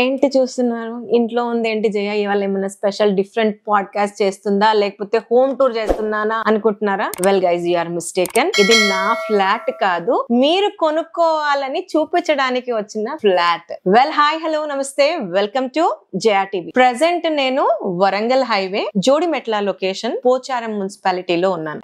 ఏంటి చూస్తున్నారు? ఇంట్లో ఉంది ఏంటి జయ, ఇవాళ ఏమైనా స్పెషల్ డిఫరెంట్ పాడ్కాస్ట్ చేస్తుందా లేకపోతే హోమ్ టూర్ చేస్తున్నానా అనుకుంటున్నారా? Well guys, you are mistaken. ఇది నా ఫ్లాట్ కాదు, మీరు కొనుక్కోవాలని చూపించడానికి వచ్చిన flat. Well hi, hello, namaste, welcome to Jaya TV. Present నేను వరంగల్ హైవే జోడిమెట్ల లొకేషన్ పోచారం మున్సిపాలిటీలో ఉన్నాను.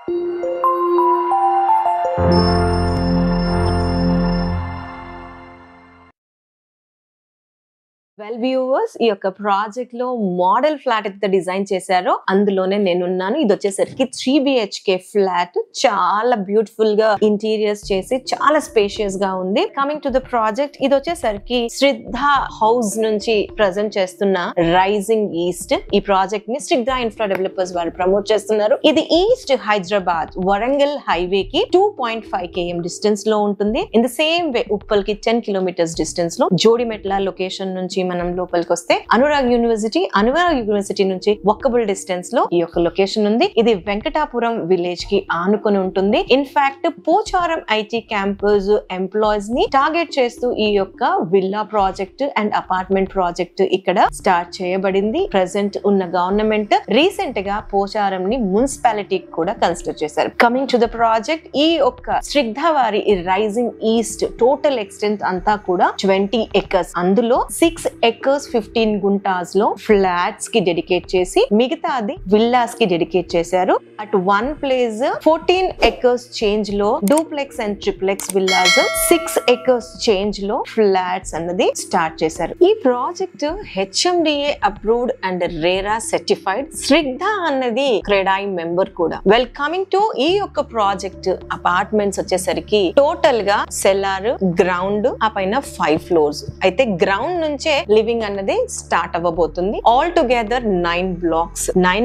వెల్ వ్యూవర్స్, ఈ యొక్క ప్రాజెక్ట్ లో మోడల్ ఫ్లాట్ అయితే డిజైన్ చేశారో అందులోనే నేనున్నాను. ఇది వచ్చేసరికి 3 BHK ఫ్లాట్. చాలా బ్యూటిఫుల్ గా ఇంటీరియర్స్ చేసి చాలా స్పేషియస్ గా ఉంది. కమింగ్ టు ద ప్రాజెక్ట్, ఇది వచ్చేసరికి శ్రద్ధ హౌస్ నుంచి ప్రజెంట్ చేస్తున్న రైజింగ్ ఈస్ట్. ఈ ప్రాజెక్ట్ ని శ్రద్ధ ఇన్ఫ్రా డెవలపర్స్ వాళ్ళు ప్రమోట్ చేస్తున్నారు. ఇది ఈస్ట్ హైదరాబాద్ వరంగల్ హైవే కి 2.5 km డిస్టెన్స్ లో ఉంటుంది. In the same way Uppal కి 10 kilometers డిస్టెన్స్ లో జోడిమెట్ల లొకేషన్ నుంచి మనం లోపలికి వస్తే అనురాగ్ యూనివర్సిటీ నుంచి వాకబుల్ డిస్టెన్స్ లో ఈ యొక్క లొకేషన్ ఉంది. ఇది వెంకటాపురం విలేజ్ కి ఆనుకొని ఉంటుంది. In fact Pocharam IT campus employees ని టార్గెట్ చేస్తూ ఈ యొక్క villa project and apartment project ఇక్కడ స్టార్ట్ చేయబడింది. ప్రెసెంట్ ఉన్న గవర్నమెంట్ రీసెంట్ గా పోచారం ని మున్సిపాలిటీ కూడా కన్సిడర్ చేశారు. కమింగ్ టు ద ప్రాజెక్ట్, ఈ యొక్క శ్రద్ధ వారి రైజింగ్ ఈస్ట్ టోటల్ ఎక్స్టెంట్ అంతా కూడా 20 acres. అందులో 6 acres 15 గుంటాస్ లో ఫ్లాట్స్ కి డెడికేట్ చేసి మిగతాది విల్లాస్ కి డెడికేట్ చేశారు. At one place 14 acres change లో duplex and triplex villas, 6 acres change లో ఫ్లాట్స్ అన్నది స్టార్ట్ చేశారు. ఈ project HMDA approved and RERA certified. Shraddha అన్నది క్రెడాయి మెంబర్ కూడా. వెల్ కమింగ్ టు ఈ యొక్క ప్రాజెక్ట్ అపార్ట్మెంట్స్ వచ్చేసరికి టోటల్ గా సెల్లార్, గ్రౌండ్, ఆ పైన 5 floors. అయితే గ్రౌండ్ నుంచే లివింగ్ అన్నది స్టార్ట్ అవ్వబోతుంది. ఆల్ టుగెదర్ 9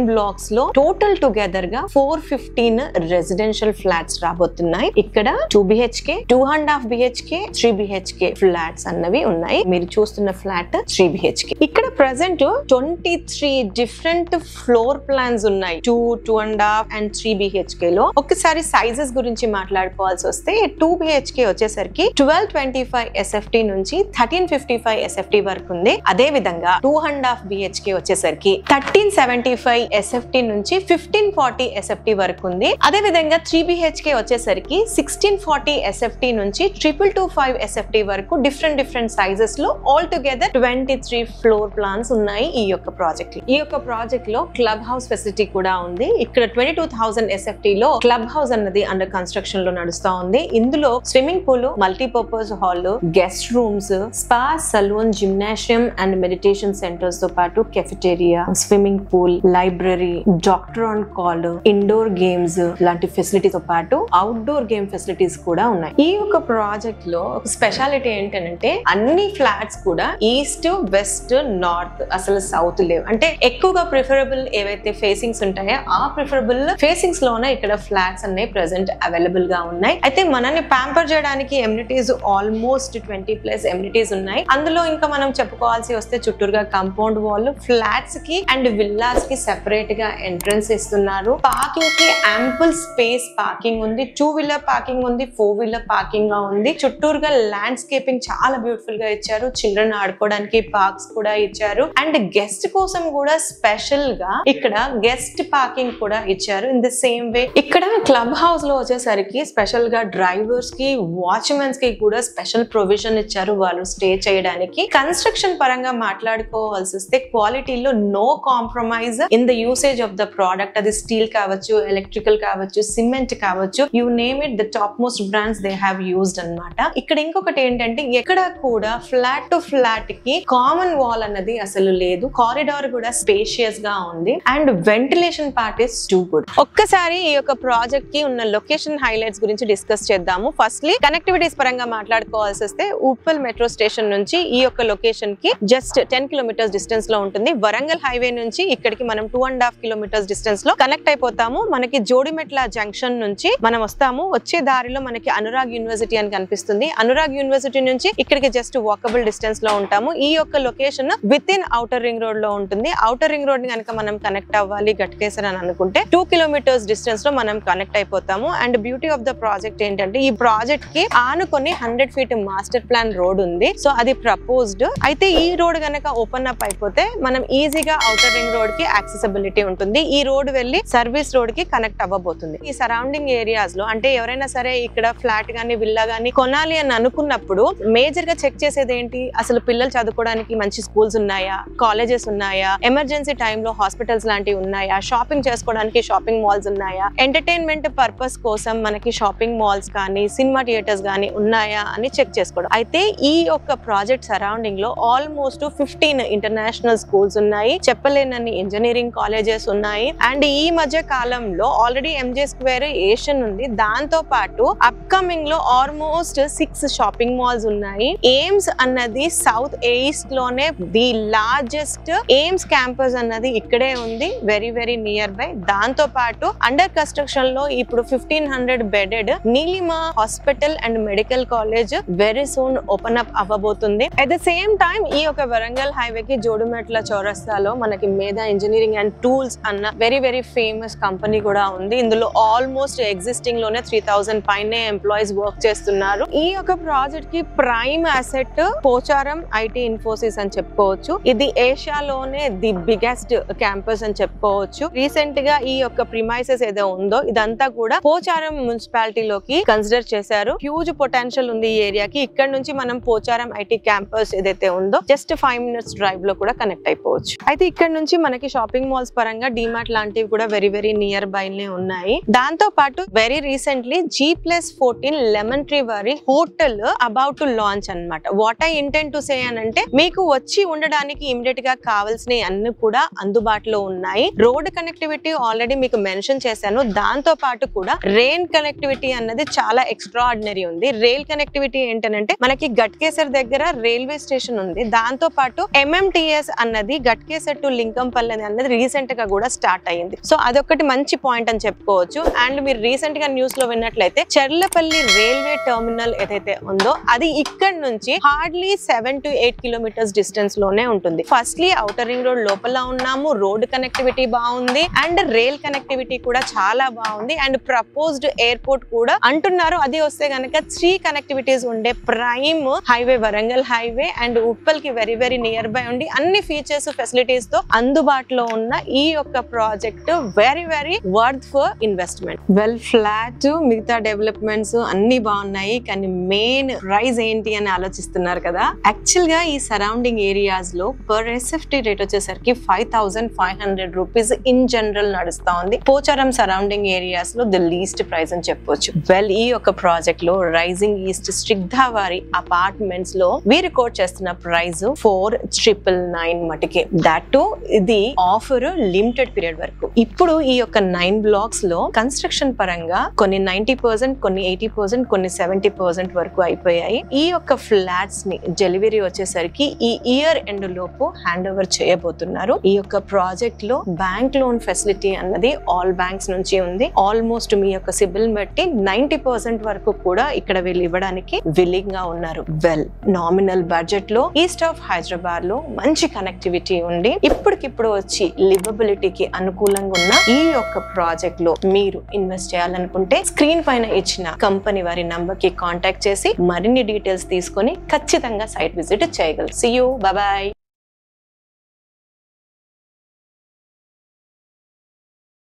blocks లో టోటల్ టుగెదర్ గా 415 రెసిడెన్షియల్ ఫ్లాట్స్ రాబోతున్నాయి. ఇక్కడ 2 BHK, 2.5 BHK, 3 BHK ఫ్లాట్స్ అన్నవి ఉన్నాయి. మీరు చూస్తున్న ఫ్లాట్ 3 BHK. ఇక్కడ ప్రెసెంట్ 23 డిఫరెంట్ ఫ్లోర్ ప్లాన్స్ ఉన్నాయి. 2, 2.5 and 3 BHK లో. ఒకసారి సైజెస్ గురించి మాట్లాడుకోవాల్సి వస్తే 2 BHK వచ్చేసరికి 1225 SFT నుంచి 1355 SFT వరకు ఉంది. అదే విధంగా 2.5 BHK వచ్చేసరికి 1375 SFT నుంచి 1540 SFT వరకు ఉంది. అదే విధంగా 3 BHK వచ్చేసరికి 1640 SFT నుంచి 2225 SFT వరకు డిఫరెంట్ సైజెస్ లో ఆల్ టుగెదర్ 23 ఫ్లోర్ ప్లాన్స్ ఉన్నాయి ఈ యొక్క ప్రాజెక్ట్ లో. ఈ యొక్క ప్రాజెక్ట్ లో క్లబ్ హౌస్ ఫెసిలిటీ కూడా ఉంది. ఇక్కడ 22,000 SFT లో క్లబ్ హౌస్ అన్నది అండర్ కన్స్ట్రక్షన్ లో నడుస్తా ఉంది. ఇందులో swimming pool, multipurpose hall, guest rooms, spa, salon, gymnasium and meditation centres తో పాటు cafeteria, swimming pool, library, doctor on call, indoor games లాంటి ఫెసిలిటీస్ తో పాటు అవుట్డోర్ గేమ్ ఫెసిలిటీస్ కూడా ఉన్నాయి. ఈ యొక్క ప్రాజెక్ట్ లో ఒక స్పెషాలిటీ ఏంటంటే అన్ని ఫ్లాట్స్ కూడా ఈస్ట్, వెస్ట్, నార్త్, అసలు సౌత్ లేవు. అంటే ఎక్కువగా ప్రిఫరబుల్ ఏవైతే ఫేసింగ్స్ ఉంటాయో ఆ ప్రిఫరబుల్ ఫేసింగ్స్ లోనే ఇక్కడ ఫ్లాట్స్ అన్ని ప్రెసెంట్ అవైలబుల్ గా ఉన్నాయి. అయితే మనల్ని ప్యాంపర్ చేయడానికి ఎమ్యూనిటీస్ ఆల్మోస్ట్ 20+ ఎమ్యూనిటీస్ ఉన్నాయి. అందులో ఇంకా మనం చెప్పుకోవాల్సి వస్తే చుట్టూరుగా కాంపౌండ్ వాల్, ఫ్లాట్స్ కి అండ్ విల్లాస్ కి సెపరేట్ గా ఎంట్రన్స్ ఇస్తున్నారు. పార్కింగ్ కి యాంపుల్ స్పేస్ పార్కింగ్ ఉంది. 2 wheeler పార్కింగ్ ఉంది, 4 wheeler పార్కింగ్ గా ఉంది. చుట్టూరుగా ల్యాండ్స్కేపింగ్ చాలా బ్యూటిఫుల్ గా ఇచ్చారు. చిల్డ్రన్ ఆడుకోవడానికి పార్క్స్ కూడా ఇచ్చారు. అండ్ గెస్ట్ కోసం కూడా స్పెషల్ గా ఇక్కడ గెస్ట్ పార్కింగ్ కూడా ఇచ్చారు. ఇన్ ద సేమ్ వే ఇక్కడ క్లబ్ హౌస్ లో వచ్చేసరికి స్పెషల్ గా డ్రైవర్స్ కి, వాచ్మెన్స్ కి కూడా స్పెషల్ ప్రొవిజన్ ఇచ్చారు వాళ్ళు స్టే చేయడానికి. కన్స్ట్రక్షన్ పరంగా మాట్లాడుకోవాల్సి వస్తే క్వాలిటీలో no compromise in the usage of the product. అది స్టీల్ కావచ్చు, ఎలక్ట్రికల్ కావచ్చు, సిమెంట్ కావచ్చు, you name it, the top most brands they have used అన్నమాట. ఇక్కడ ఇంకొకటి ఏంటంటే ఎక్కడ కూడా ఫ్లాట్ టు ఫ్లాట్ కి కామన్ వాల్ అన్నది అసలు లేదు. కారిడార్ కూడా స్పేషియస్ గా ఉంది and ventilation part is too good. ఒక్కసారి ఈ యొక్క ప్రాజెక్ట్ కి ఉన్న లొకేషన్ హైలైట్స్ గురించి డిస్కస్ చేద్దాము. ఫస్ట్లీ కనెక్టివిటీస్ పరంగా మాట్లాడుకోవాల్సి వస్తే ఉప్పల్ మెట్రో స్టేషన్ నుంచి ఈ యొక్క లొకేషన్ కి జస్ట్ 10 kilometers డిస్టెన్స్ లో ఉంటుంది. వరంగల్ హైవే నుంచి ఇక్కడికి మనం 2.5 kilometers డిస్టెన్స్ లో కనెక్ట్ అయిపోతాము. మనకి జోడిమెట్ల జంక్షన్ నుంచి మనం వస్తాము. వచ్చే దారిలో మనకి అనురాగ్ యూనివర్సిటీ అని కనిపిస్తుంది. అనురాగ్ యూనివర్సిటీ నుంచి ఇక్కడికి జస్ట్ వాకబుల్ డిస్టెన్స్ లో ఉంటాము. ఈ యొక్క location with in outer ring road లో ఉంటుంది. ఔటర్ రింగ్ రోడ్ ని కనుక మనం కనెక్ట్ అవ్వాలి గట్కేసర్ అని అనుకుంటే 2 kilometers డిస్టెన్స్ లో మనం కనెక్ట్ అయిపోతాము. And beauty of the project ఏంటంటే ఈ ప్రాజెక్ట్ కి ఆనుకొని 100 feet మాస్టర్ ప్లాన్ రోడ్ ఉంది. సో అది ప్రపోజ్డ్. అయితే అయితే ఈ రోడ్ గనక ఓపెన్ అప్ అయిపోతే మనం ఈజీగా ఔటర్ రింగ్ రోడ్ కి యాక్సెసిబిలిటీ ఉంటుంది. ఈ రోడ్ వెళ్ళి సర్వీస్ రోడ్ కి కనెక్ట్ అవ్వబోతుంది. ఈ సరౌండింగ్ ఏరియాస్ లో అంటే ఎవరైనా సరే ఇక్కడ ఫ్లాట్ గానీ విల్లా గానీ కొనాలి అని అనుకున్నప్పుడు మేజర్ గా చెక్ చేసేది ఏంటి, అసలు పిల్లలు చదువుకోవడానికి మంచి స్కూల్స్ ఉన్నాయా, కాలేజెస్ ఉన్నాయా, ఎమర్జెన్సీ టైంలో హాస్పిటల్స్ లాంటివి ఉన్నాయా, షాపింగ్ చేసుకోవడానికి షాపింగ్ మాల్స్ ఉన్నాయా, ఎంటర్టైన్మెంట్ పర్పస్ కోసం మనకి షాపింగ్ మాల్స్ కానీ సినిమా థియేటర్స్ కానీ ఉన్నాయా అని చెక్ చేసుకోవడం. అయితే ఈ యొక్క ప్రాజెక్ట్ సరౌండింగ్ లో ఆల్మోస్ట్ 15 ఇంటర్నేషనల్ స్కూల్స్ ఉన్నాయి, చెప్పలేనన్ని ఇంజనీరింగ్ కాలేజెస్ ఉన్నాయి. అండ్ ఈ మధ్య కాలంలో ఆల్రెడీ ఎంజే స్క్వేర్ ఏషియన్ ఉంది. దాంతో పాటు అప్కమింగ్ లో ఆల్మోస్ట్ 6 షాపింగ్ మాల్స్ ఉన్నాయి. ఎయిమ్స్ అన్నది సౌత్ ఈస్ట్ లోనే ది లార్జెస్ట్ ఎయిమ్స్ క్యాంపస్ అన్నది ఇక్కడే ఉంది, వెరీ వెరీ నియర్ బై. దాంతో పాటు అండర్ కన్స్ట్రక్షన్ లో ఇప్పుడు 1500 bedded Neelima hospital and medical college very soon open up అవ్వబోతుంది. అట్ ద సేమ్ టైం ఈ యొక్క వరంగల్ హైవే కి జోడుమెట్ల చౌరస్తాలో మనకి మేధా ఇంజనీరింగ్ అండ్ టూల్స్ అన్న వెరీ వెరీ ఫేమస్ కంపెనీ కూడా ఉంది. ఇందులో ఆల్మోస్ట్ ఎగ్జిస్టింగ్ లోనే 3000 పైనే ఎంప్లాయీస్ వర్క్ చేస్తున్నారు. ఈ యొక్క ప్రాజెక్ట్ కి prime asset Pocharam IT Infosys అని చెప్పుకోవచ్చు. ఇది ఏషియాలోనే ది బిగ్గెస్ట్ క్యాంపస్ అని చెప్పుకోవచ్చు. రీసెంట్ గా ఈ యొక్క ప్రిమైసెస్ ఏదో ఉందో ఇదంతా కూడా పోచారం మున్సిపాలిటీలోకి కన్సిడర్ చేశారు. హ్యూజ్ పొటెన్షియల్ ఉంది ఈ ఏరియాకి. ఇక్కడ నుంచి మనం పోచారం ఐటీ క్యాంపస్ ఏదైతే ఉందో జస్ట్ 5 minutes డ్రైవ్ లో కూడా కనెక్ట్ అయిపోవచ్చు. అయితే ఇక్కడ నుంచి మనకి షాపింగ్ మాల్స్ పరంగా డిమార్ట్ లాంటివి కూడా వెరీ వెరీ నియర్ బై ఉన్నాయి. దాంతో పాటు very recently G+14 lemon tree వారి హోటల్ అబౌట్ టు లాంచ్ అన్నమాట. What I intend to say అంటే మీకు వచ్చి ఉండడానికి ఇమిడియట్ గా కావాల్సిన అన్ని కూడా అందుబాటులో ఉన్నాయి. రోడ్ కనెక్టివిటీ ఆల్రెడీ మీకు మెన్షన్ చేశాను. దాంతో పాటు కూడా రైల్ కనెక్టివిటీ అన్నది చాలా ఎక్స్ట్రాఆర్డినరీ ఉంది. రైల్ కనెక్టివిటీ ఏంటంటే మనకి గట్కేసర్ దగ్గర రైల్వే స్టేషన్ ఉంది. దాంతో పాటు MMTS అన్నది గట్కేసర్ టు లింకంపల్లి అన్నది రీసెంట్ గా కూడా స్టార్ట్ అయ్యింది. సో అదొకటి మంచి పాయింట్ అని చెప్పుకోవచ్చు. అండ్ మీరు రీసెంట్ గా న్యూస్ లో విన్నట్లయితే చెర్లపల్లి రైల్వే టెర్మినల్ ఏదైతే ఉందో అది ఇక్కడ నుంచి హార్డ్లీ 7 to 8 kilometers డిస్టెన్స్ లోనే ఉంటుంది. ఫస్ట్లీ ఔటర్ రింగ్ రోడ్ లోపల ఉన్నాము, రోడ్ కనెక్టివిటీ బాగుంది అండ్ రైల్ కనెక్టివిటీ కూడా చాలా బాగుంది. అండ్ ప్రపోజ్డ్ ఎయిర్పోర్ట్ కూడా అంటున్నారు. అది వస్తే గనక 3 కనెక్టివిటీస్ ఉండే prime highway Warangal highway and Uppal కి వెరీ వెరీ నియర్ బై ఉండి అన్ని ఫీచర్స్ ఫెసిలిటీస్ తో అందుబాటులో ఉన్న ఈ యొక్క project very very worth for investment. Well flat మిగతా డెవలప్మెంట్స్ అన్ని బాగున్నాయి, కానీ మెయిన్ ప్రైస్ ఏంటి అని ఆలోచిస్తున్నారు కదా. యాక్చువల్ గా ఈ సరౌండింగ్ ఏరియాస్ లో పర్ SFT రేట్ వచ్చేసరికి 5500 రూపీస్ ఇన్ జనరల్ నడుస్తా ఉంది. పోచారం సరౌండింగ్ ఏరియాస్ లో ది లీస్ట్ ప్రైస్ అని చెప్పొచ్చు. వెల్ ఈ యొక్క ప్రాజెక్ట్ లో రైజింగ్ ఈస్ట్ స్ట్రిగ్ధా వారి అపార్ట్మెంట్స్ లో వీరు కోట్ చేస్తున్న ప్రైస్ 4999 మటుకే. దట్ టు ఇది ఆఫర్ లిమిటెడ్ పీరియడ్ వరకు. ఇప్పుడు ఈ యొక్క 9 blocks లో కన్స్ట్రక్షన్ పరంగా కొన్ని 90%, కొన్ని 80%, కొన్ని 70% వరకు అయిపోయాయి. ఈ యొక్క ఫ్లాట్స్ ని డెలివరీ వచ్చేసరికి ఈ ఇయర్ ఎండ్ లోపు హ్యాండ్ ఓవర్ చేయబోతున్నారు. ఈ యొక్క ప్రాజెక్ట్ లో బ్యాంక్ లోన్ ఫెసిలిటీ అన్నది ఆల్ బ్యాంక్స్ నుంచి ఉంది. ఆల్మోస్ట్ మీ యొక్క సిబిల్ బట్టి 90% వరకు కూడా ఇక్కడ వీళ్ళు ఇవ్వడానికి విల్లింగ్ గా ఉన్నారు. వెల్ నామినల్ బడ్జెట్ లో ఈస్ట్ ఆఫ్ హైదరాబాద్ లో మంచి కనెక్టివిటీ ఉండి ఇప్పటికిప్పుడు వచ్చి లివబిలిటీకి అనుకూలంగా ఉన్న ఈ యొక్క ప్రాజెక్ట్ లో మీరు ఇన్వెస్ట్ చేయాలనుకుంటే స్క్రీన్ పైన ఇచ్చిన కంపెనీ వారి నంబర్ కి కాంటాక్ట్ చేసి మరిన్ని డీటెయిల్స్ తీసుకొని ఖచ్చితంగా సైట్ విజిట్ చేయగలరు. See you. Bye bye.